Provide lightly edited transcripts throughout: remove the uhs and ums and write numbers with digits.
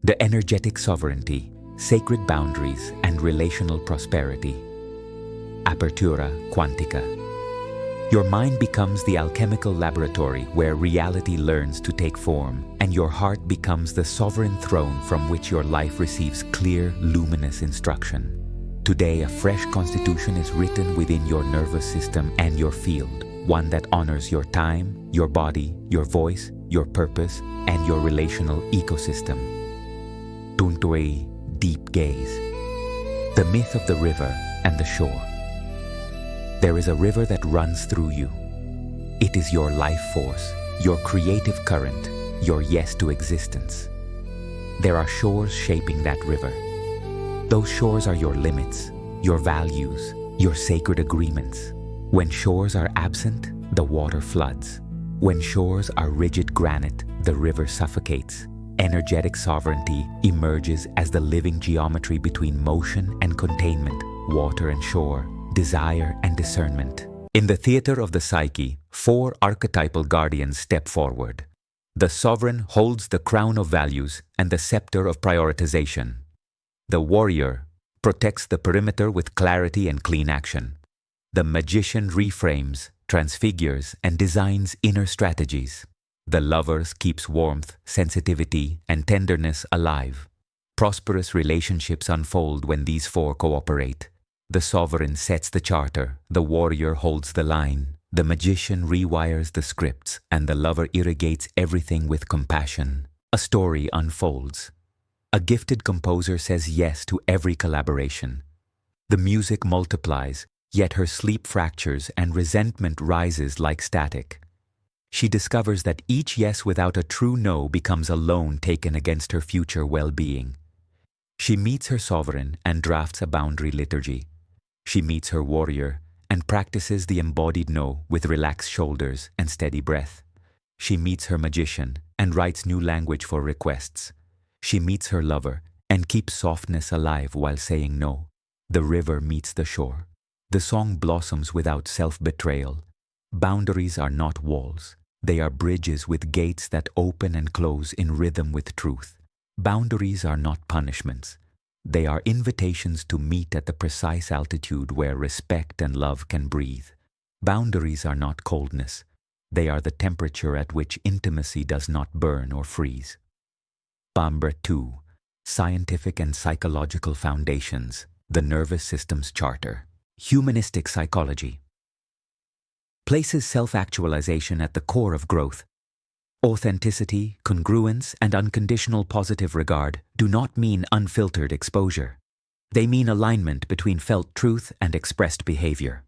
The energetic sovereignty, sacred boundaries, and relational prosperity. Apertura quantica. Your mind becomes the alchemical laboratory where reality learns to take form, and your heart becomes the sovereign throne from which your life receives clear, luminous instruction. Today, a fresh constitution is written within your nervous system and your field, one that honors your time, your body, your voice, your purpose, and your relational ecosystem. Tuntui, deep gaze. The myth of the river and the shore. There is a river that runs through you. It is your life force, your creative current, your yes to existence. There are shores shaping that river. Those shores are your limits, your values, your sacred agreements. When shores are absent, the water floods. When shores are rigid granite, the river suffocates. Energetic sovereignty emerges as the living geometry between motion and containment, water and shore, desire and discernment. In the theater of the psyche, 4 archetypal guardians step forward. The sovereign holds the crown of values and the scepter of prioritization. The warrior protects the perimeter with clarity and clean action. The magician reframes, transfigures, and designs inner strategies. The lover keeps warmth, sensitivity, and tenderness alive. Prosperous relationships unfold when these 4 cooperate. The sovereign sets the charter, the warrior holds the line, the magician rewires the scripts, and the lover irrigates everything with compassion. A story unfolds. A gifted composer says yes to every collaboration. The music multiplies, yet her sleep fractures and resentment rises like static. She discovers that each yes without a true no becomes a loan taken against her future well-being. She meets her sovereign and drafts a boundary liturgy. She meets her warrior and practices the embodied no with relaxed shoulders and steady breath. She meets her magician and writes new language for requests. She meets her lover and keeps softness alive while saying no. The river meets the shore. The song blossoms without self-betrayal. Boundaries are not walls. They are bridges with gates that open and close in rhythm with truth. Boundaries are not punishments. They are invitations to meet at the precise altitude where respect and love can breathe. Boundaries are not coldness. They are the temperature at which intimacy does not burn or freeze. Pambra 2. Scientific and Psychological Foundations. The Nervous System's Charter. Humanistic psychology places self-actualization at the core of growth. Authenticity, congruence, and unconditional positive regard do not mean unfiltered exposure. They mean alignment between felt truth and expressed behavior.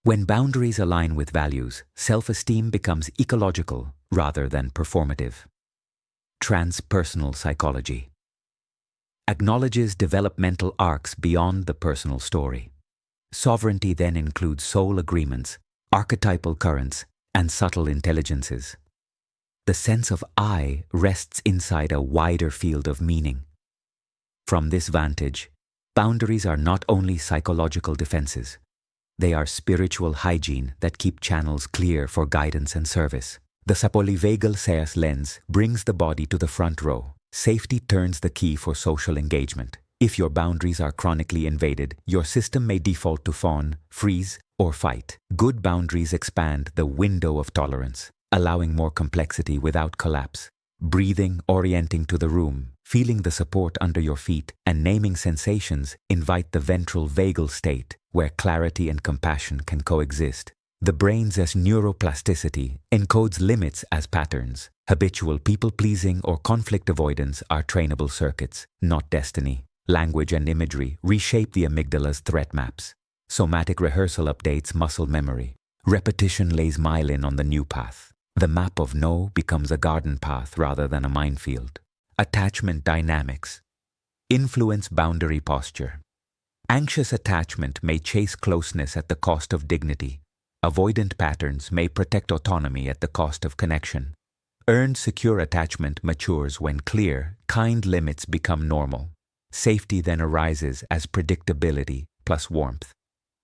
When boundaries align with values, self-esteem becomes ecological rather than performative. Transpersonal psychology acknowledges developmental arcs beyond the personal story. Sovereignty then includes soul agreements, archetypal currents, and subtle intelligences. The sense of I rests inside a wider field of meaning. From this vantage, boundaries are not only psychological defenses. They are spiritual hygiene that keep channels clear for guidance and service. The polyvagal SEAS lens brings the body to the front row. Safety turns the key for social engagement. If your boundaries are chronically invaded, your system may default to fawn, freeze, or fight. Good boundaries expand the window of tolerance, allowing more complexity without collapse. Breathing, orienting to the room, feeling the support under your feet, and naming sensations invite the ventral vagal state, where clarity and compassion can coexist. The brain's neuroplasticity encodes limits as patterns. Habitual people-pleasing or conflict avoidance are trainable circuits, not destiny. Language and imagery reshape the amygdala's threat maps. Somatic rehearsal updates muscle memory. Repetition lays myelin on the new path. The map of no becomes a garden path rather than a minefield. Attachment dynamics influence boundary posture. Anxious attachment may chase closeness at the cost of dignity. Avoidant patterns may protect autonomy at the cost of connection. Earned secure attachment matures when clear, kind limits become normal. Safety then arises as predictability plus warmth.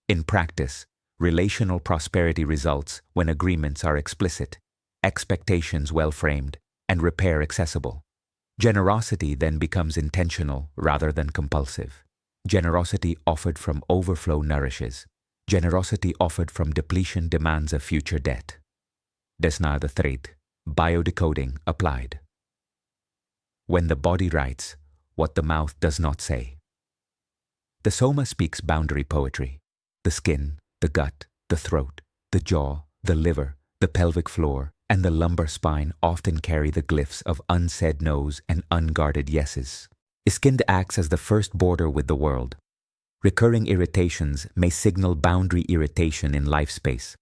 In practice, relational prosperity results when agreements are explicit, expectations well-framed, and repair accessible. Generosity then becomes intentional rather than compulsive. Generosity offered from overflow nourishes. Generosity offered from depletion demands a future debt. Desna the thread, biodecoding applied. When the body writes what the mouth does not say. The soma speaks boundary poetry. The skin, the gut, the throat, the jaw, the liver, the pelvic floor, and the lumbar spine often carry the glyphs of unsaid no's and unguarded yeses. Skin acts as the first border with the world. Recurring irritations may signal boundary irritation in life space.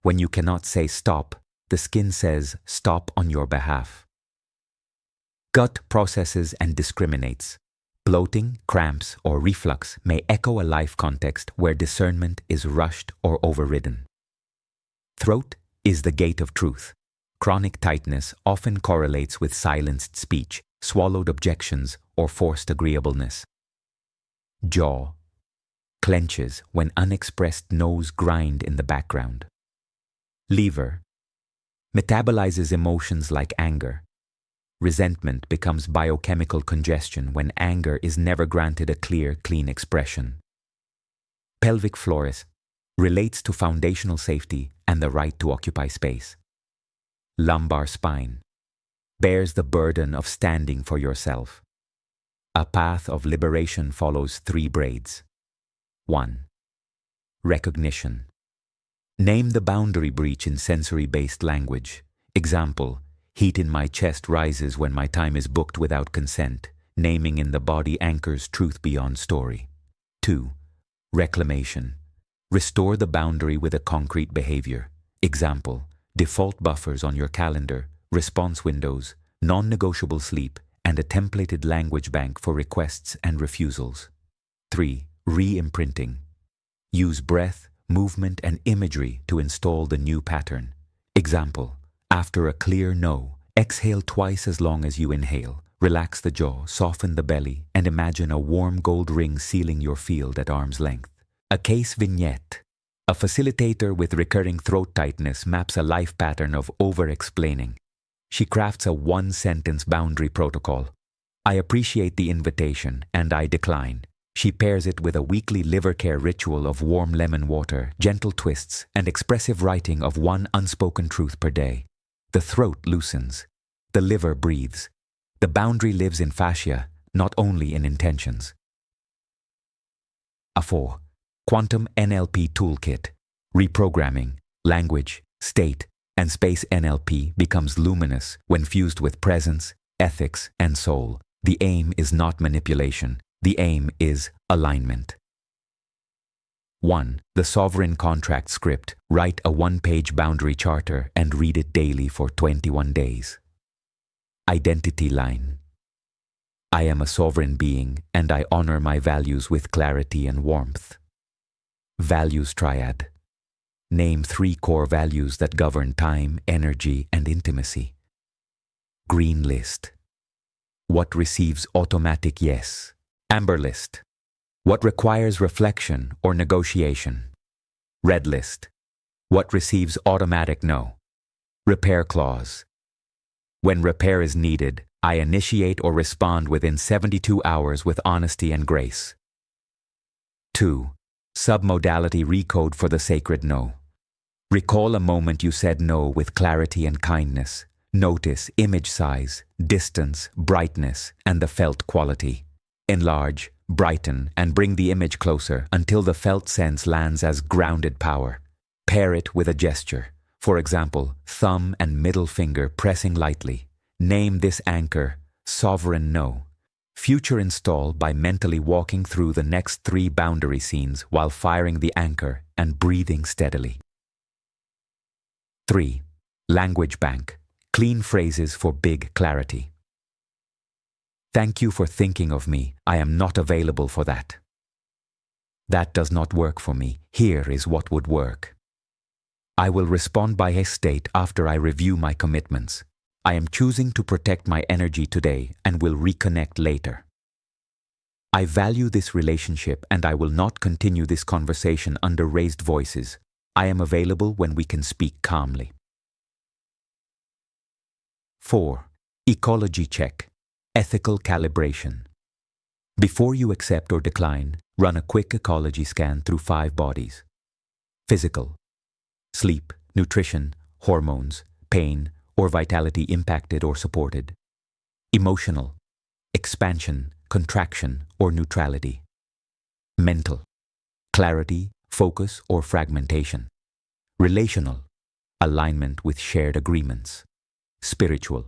When you cannot say stop, the skin says stop on your behalf. Gut processes and discriminates. Bloating, cramps, or reflux may echo a life context where discernment is rushed or overridden. Throat is the gate of truth. Chronic tightness often correlates with silenced speech, swallowed objections, or forced agreeableness. Jaw clenches when unexpressed no's grind in the background. Liver metabolizes emotions like anger. Resentment becomes biochemical congestion when anger is never granted a clear, clean expression. Pelvic floor relates to foundational safety and the right to occupy space. Lumbar spine bears the burden of standing for yourself. A path of liberation follows 3 braids. 1. Recognition. Name the boundary breach in sensory-based language. Example, heat in my chest rises when my time is booked without consent. Naming in the body anchors truth beyond story. 2. Reclamation. Restore the boundary with a concrete behavior. Example, default buffers on your calendar, response windows, non-negotiable sleep, and a templated language bank for requests and refusals. 3. Re-imprinting. Use breath, movement, and imagery to install the new pattern. Example, after a clear no, exhale twice as long as you inhale. Relax the jaw, soften the belly, and imagine a warm gold ring sealing your field at arm's length. A case vignette. A facilitator with recurring throat tightness maps a life pattern of over-explaining. She crafts a 1-sentence boundary protocol. I appreciate the invitation, and I decline. She pairs it with a weekly liver care ritual of warm lemon water, gentle twists, and expressive writing of 1 unspoken truth per day. The throat loosens. The liver breathes. The boundary lives in fascia, not only in intentions. A 4. Quantum NLP Toolkit. Reprogramming, language, state, and space NLP becomes luminous when fused with presence, ethics, and soul. The aim is not manipulation. The aim is alignment. 1. The Sovereign Contract Script. Write a 1-page boundary charter and read it daily for 21 days. Identity line. I am a sovereign being, and I honor my values with clarity and warmth. Values triad. Name 3 core values that govern time, energy, and intimacy. Green list. What receives automatic yes? Amber list. What requires reflection or negotiation? Red list. What receives automatic no? Repair clause. When repair is needed, I initiate or respond within 72 hours with honesty and grace. 2. Submodality recode for the sacred no. Recall a moment you said no with clarity and kindness. Notice image size, distance, brightness, and the felt quality. Enlarge, brighten, and bring the image closer until the felt sense lands as grounded power. Pair it with a gesture. For example, thumb and middle finger pressing lightly. Name this anchor, Sovereign No. Future install by mentally walking through the next 3 boundary scenes while firing the anchor and breathing steadily. 3. Language bank. Clean phrases for big clarity. Thank you for thinking of me. I am not available for that. That does not work for me. Here is what would work. I will respond by a state after I review my commitments. I am choosing to protect my energy today and will reconnect later. I value this relationship and I will not continue this conversation under raised voices. I am available when we can speak calmly. 4. Ecology check. Ethical calibration. Before you accept or decline, run a quick ecology scan through 5 bodies. Physical. Sleep, nutrition, hormones, pain, or vitality impacted or supported. Emotional. Expansion, contraction, or neutrality. Mental. Clarity, focus, or fragmentation. Relational. Alignment with shared agreements. Spiritual.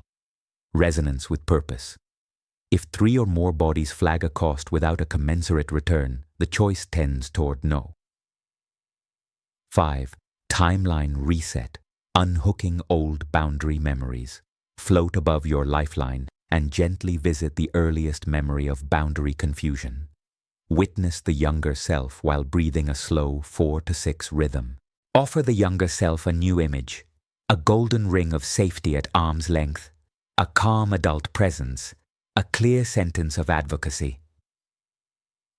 Resonance with purpose. If 3 or more bodies flag a cost without a commensurate return, the choice tends toward no. 5. Timeline reset. Unhooking old boundary memories. Float above your lifeline and gently visit the earliest memory of boundary confusion. Witness the younger self while breathing a slow 4 to 6 rhythm. Offer the younger self a new image, a golden ring of safety at arm's length, a calm adult presence, a clear sentence of advocacy.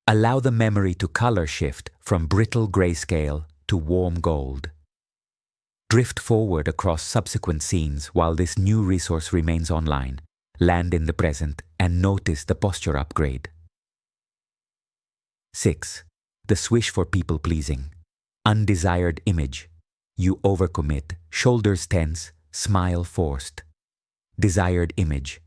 Allow the memory to color shift from brittle grayscale to warm gold. Drift forward across subsequent scenes while this new resource remains online. Land in the present and notice the posture upgrade. 6. The swish for people-pleasing. Undesired image. You overcommit, shoulders tense, smile forced. Desired image.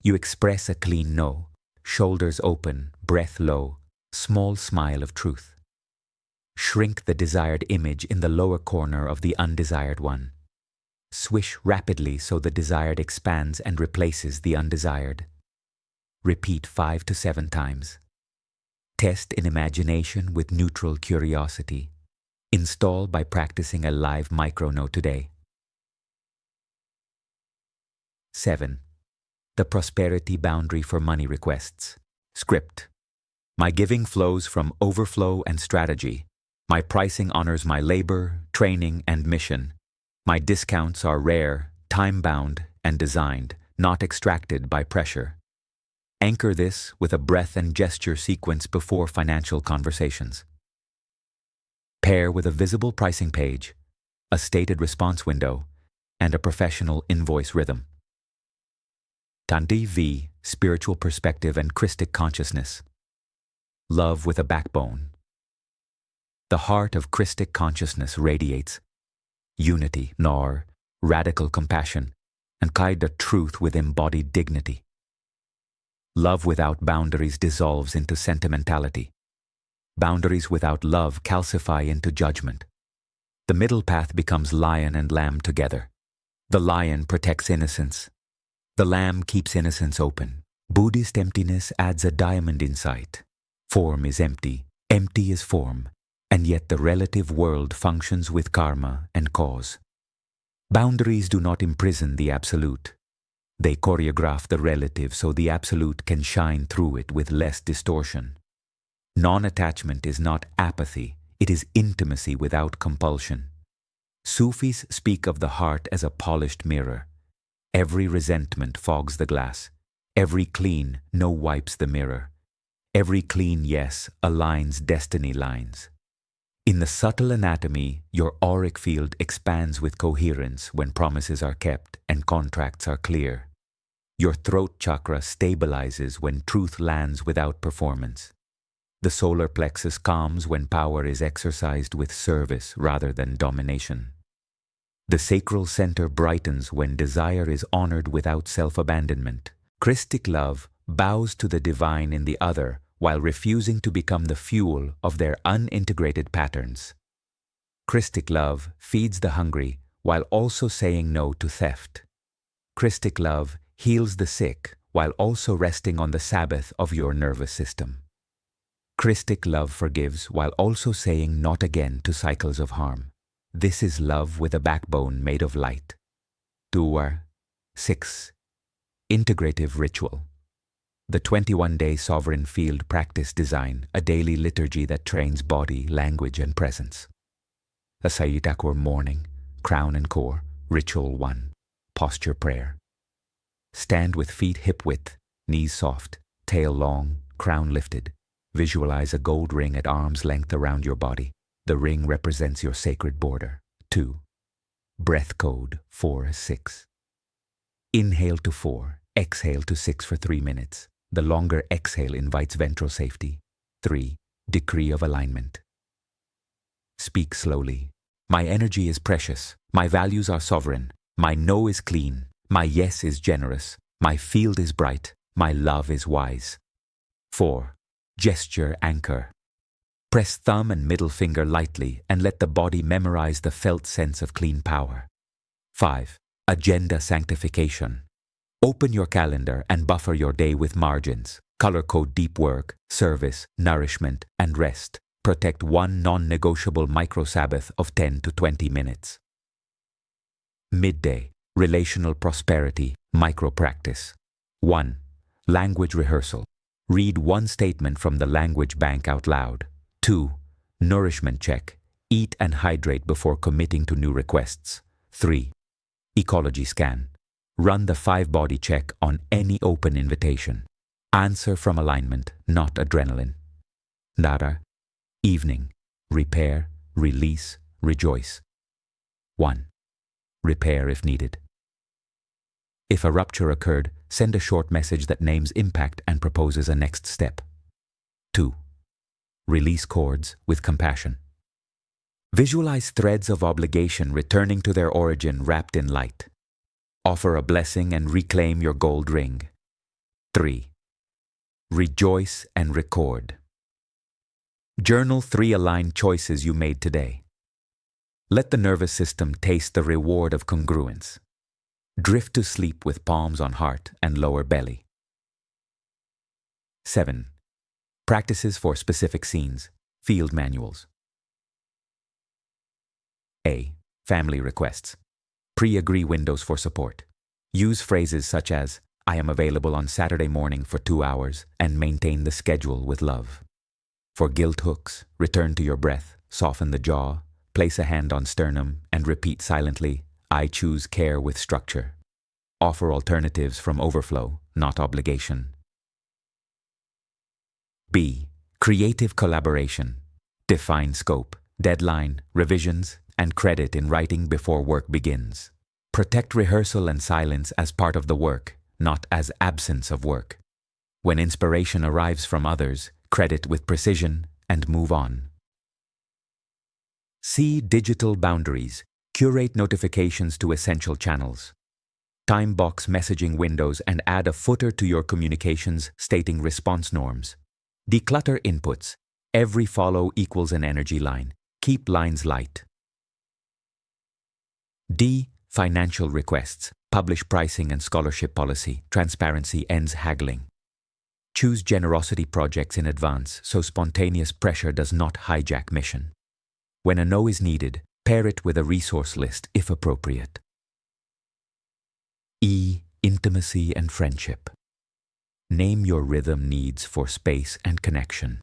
You express a clean no, shoulders open, breath low, small smile of truth. Shrink the desired image in the lower corner of the undesired one. Swish rapidly so the desired expands and replaces the undesired. Repeat 5 to 7 times. Test in imagination with neutral curiosity. Install by practicing a live micronote today. 7. The prosperity boundary for money requests. Script. My giving flows from overflow and strategy. My pricing honors my labor, training, and mission. My discounts are rare, time-bound, and designed, not extracted by pressure. Anchor this with a breath and gesture sequence before financial conversations. Pair with a visible pricing page, a stated response window, and a professional invoice rhythm. Tanti V, spiritual perspective and Christic consciousness. Love with a backbone. The heart of Christic consciousness radiates unity, nor radical compassion, and kaida truth with embodied dignity. Love without boundaries dissolves into sentimentality. Boundaries without love calcify into judgment. The middle path becomes lion and lamb together. The lion protects innocence. The lamb keeps innocence open. Buddhist emptiness adds a diamond insight. Form is empty, empty is form, and yet the relative world functions with karma and cause. Boundaries do not imprison the absolute. They choreograph the relative so the absolute can shine through it with less distortion. Non-attachment is not apathy, it is intimacy without compulsion. Sufis speak of the heart as a polished mirror. Every resentment fogs the glass. Every clean no wipes the mirror. Every clean yes aligns destiny lines. In the subtle anatomy, your auric field expands with coherence when promises are kept and contracts are clear. Your throat chakra stabilizes when truth lands without performance. The solar plexus calms when power is exercised with service rather than domination. The sacral center brightens when desire is honored without self-abandonment. Christic love bows to the divine in the other while refusing to become the fuel of their unintegrated patterns. Christic love feeds the hungry while also saying no to theft. Christic love heals the sick while also resting on the Sabbath of your nervous system. Christic love forgives while also saying not again to cycles of harm. This is love with a backbone made of light. 6. Integrative ritual. The 21-day sovereign field practice design, a daily liturgy that trains body, language, and presence. A Sayitakur morning, crown and core, ritual 1, posture prayer. Stand with feet hip-width, knees soft, tail long, crown lifted. Visualize a gold ring at arm's length around your body. The ring represents your sacred border. 2. Breath code 4-6. Inhale to 4, Exhale to 6 for 3 minutes. The longer exhale invites ventral safety. 3. Decree of alignment. Speak slowly. My energy is precious. My values are sovereign. My no is clean. My yes is generous. My field is bright. My love is wise. 4. Gesture anchor. Press thumb and middle finger lightly and let the body memorize the felt sense of clean power. 5. Agenda sanctification. Open your calendar and buffer your day with margins. Color code deep work, service, nourishment, and rest. Protect one non-negotiable micro-Sabbath of 10 to 20 minutes. Midday, relational prosperity, micro-practice. 1. Language rehearsal. Read one statement from the language bank out loud. 2. Nourishment check. Eat and hydrate before committing to new requests. 3. Ecology scan. Run the 5-body check on any open invitation. Answer from alignment, not adrenaline. Nara. Evening. Repair, release, rejoice. 1. Repair if needed. If a rupture occurred, send a short message that names impact and proposes a next step. 2. Release cords with compassion. Visualize threads of obligation returning to their origin wrapped in light. Offer a blessing and reclaim your gold ring. 3. Rejoice and record. Journal 3 aligned choices you made today. Let the nervous system taste the reward of congruence. Drift to sleep with palms on heart and lower belly. 7. Practices for specific scenes, field manuals. A. Family requests. Pre-agree windows for support. Use phrases such as, I am available on Saturday morning for 2 hours, and maintain the schedule with love. For guilt hooks, return to your breath, soften the jaw, place a hand on sternum, and repeat silently, I choose care with structure. Offer alternatives from overflow, not obligation. B. Creative collaboration. Define scope, deadline, revisions, and credit in writing before work begins. Protect rehearsal and silence as part of the work, not as absence of work. When inspiration arrives from others, credit with precision and move on. C. Digital boundaries. Curate notifications to essential channels. Time box messaging windows and add a footer to your communications stating response norms. Declutter inputs. Every follow equals an energy line. Keep lines light. D. Financial requests. Publish pricing and scholarship policy. Transparency ends haggling. Choose generosity projects in advance so spontaneous pressure does not hijack mission. When a no is needed, pair it with a resource list if appropriate. E. Intimacy and friendship. Name your rhythm needs for space and connection.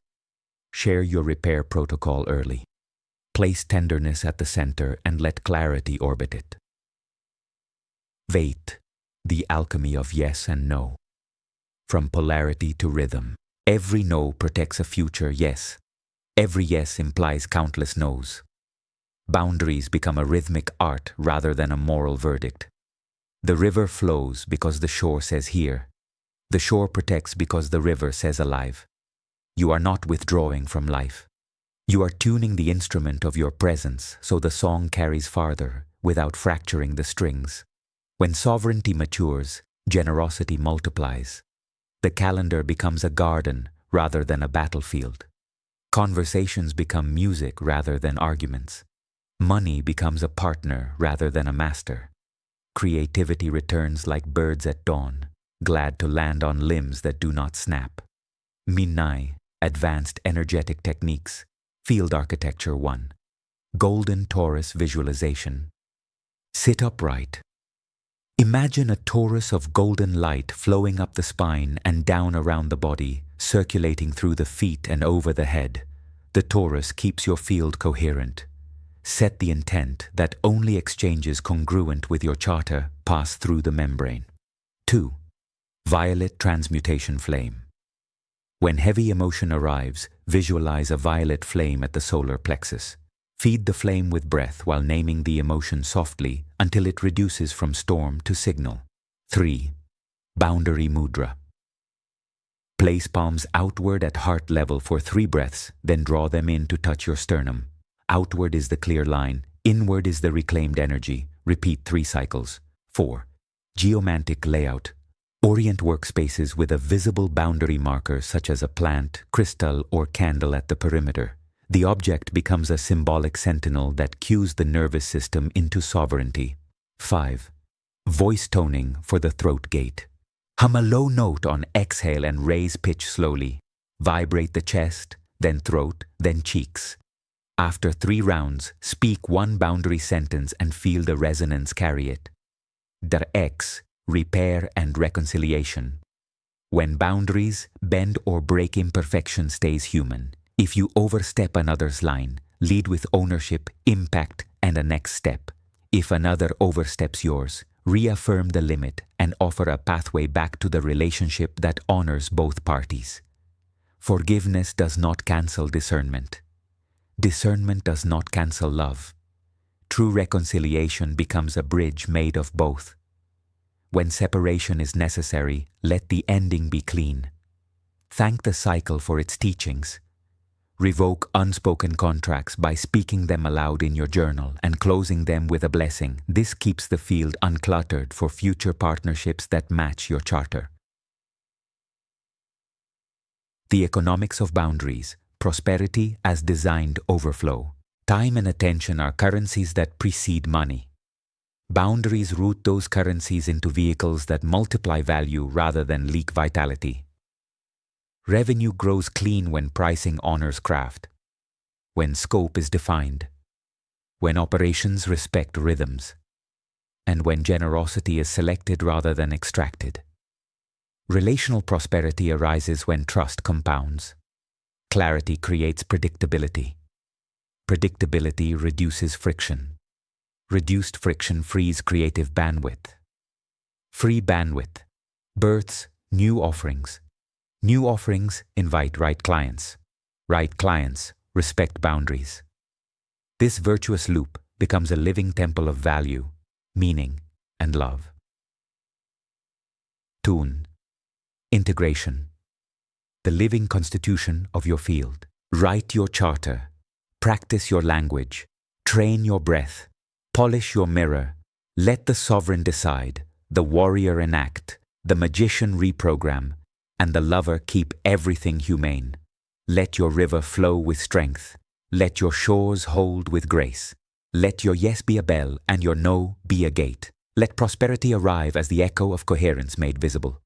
Share your repair protocol early. Place tenderness at the center and let clarity orbit it. Vait, the alchemy of yes and no. From polarity to rhythm, every no protects a future yes. Every yes implies countless no's. Boundaries become a rhythmic art rather than a moral verdict. The river flows because the shore says here. The shore protects because the river says alive. You are not withdrawing from life. You are tuning the instrument of your presence so the song carries farther without fracturing the strings. When sovereignty matures, generosity multiplies. The calendar becomes a garden rather than a battlefield. Conversations become music rather than arguments. Money becomes a partner rather than a master. Creativity returns like birds at dawn, glad to land on limbs that do not snap. Minai, advanced energetic techniques. Field architecture 1. Golden torus visualization. Sit upright. Imagine a torus of golden light flowing up the spine and down around the body, circulating through the feet and over the head. The torus keeps your field coherent. Set the intent that only exchanges congruent with your charter pass through the membrane. 2. Violet transmutation flame. When heavy emotion arrives, visualize a violet flame at the solar plexus. Feed the flame with breath while naming the emotion softly until it reduces from storm to signal. 3. Boundary Mudra. Place palms outward at heart level for 3 breaths, then draw them in to touch your sternum. Outward is the clear line, inward is the reclaimed energy. Repeat 3 cycles. 4. Geomantic layout. Orient workspaces with a visible boundary marker such as a plant, crystal, or candle at the perimeter. The object becomes a symbolic sentinel that cues the nervous system into sovereignty. 5. Voice toning for the throat gate. Hum a low note on exhale and raise pitch slowly. Vibrate the chest, then throat, then cheeks. After 3 rounds, speak 1 boundary sentence and feel the resonance carry it. Der X, repair and reconciliation. When boundaries bend or break, imperfection stays human. If you overstep another's line, lead with ownership, impact, and a next step. If another oversteps yours, reaffirm the limit and offer a pathway back to the relationship that honors both parties. Forgiveness does not cancel discernment. Discernment does not cancel love. True reconciliation becomes a bridge made of both. When separation is necessary, let the ending be clean. Thank the cycle for its teachings. Revoke unspoken contracts by speaking them aloud in your journal and closing them with a blessing. This keeps the field uncluttered for future partnerships that match your charter. The economics of boundaries. Prosperity as designed overflow. Time and attention are currencies that precede money. Boundaries route those currencies into vehicles that multiply value rather than leak vitality. Revenue grows clean when pricing honors craft, when scope is defined, when operations respect rhythms, and when generosity is selected rather than extracted. Relational prosperity arises when trust compounds. Clarity creates predictability. Predictability reduces friction. Reduced friction frees creative bandwidth. Free bandwidth births new offerings. New offerings invite right clients. Right clients respect boundaries. This virtuous loop becomes a living temple of value, meaning, and love. Tune. Integration. The living constitution of your field. Write your charter. Practice your language. Train your breath. Polish your mirror. Let the sovereign decide, the warrior enact, the magician reprogram, and the lover keep everything humane. Let your river flow with strength. Let your shores hold with grace. Let your yes be a bell and your no be a gate. Let prosperity arrive as the echo of coherence made visible.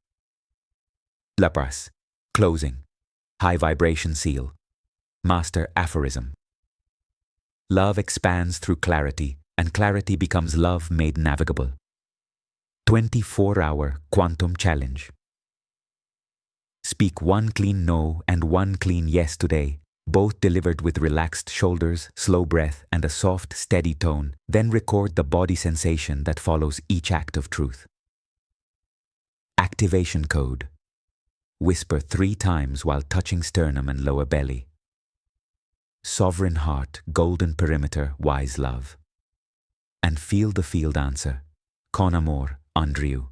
Lapras. Closing. High vibration seal. Master aphorism. Love expands through clarity, and clarity becomes love made navigable. 24-hour quantum challenge. Speak 1 clean no and 1 clean yes today, both delivered with relaxed shoulders, slow breath, and a soft, steady tone. Then record the body sensation that follows each act of truth. Activation code. Whisper 3 times while touching sternum and lower belly. Sovereign heart, golden perimeter, wise love. And feel the field answer. Con amor, Andrew.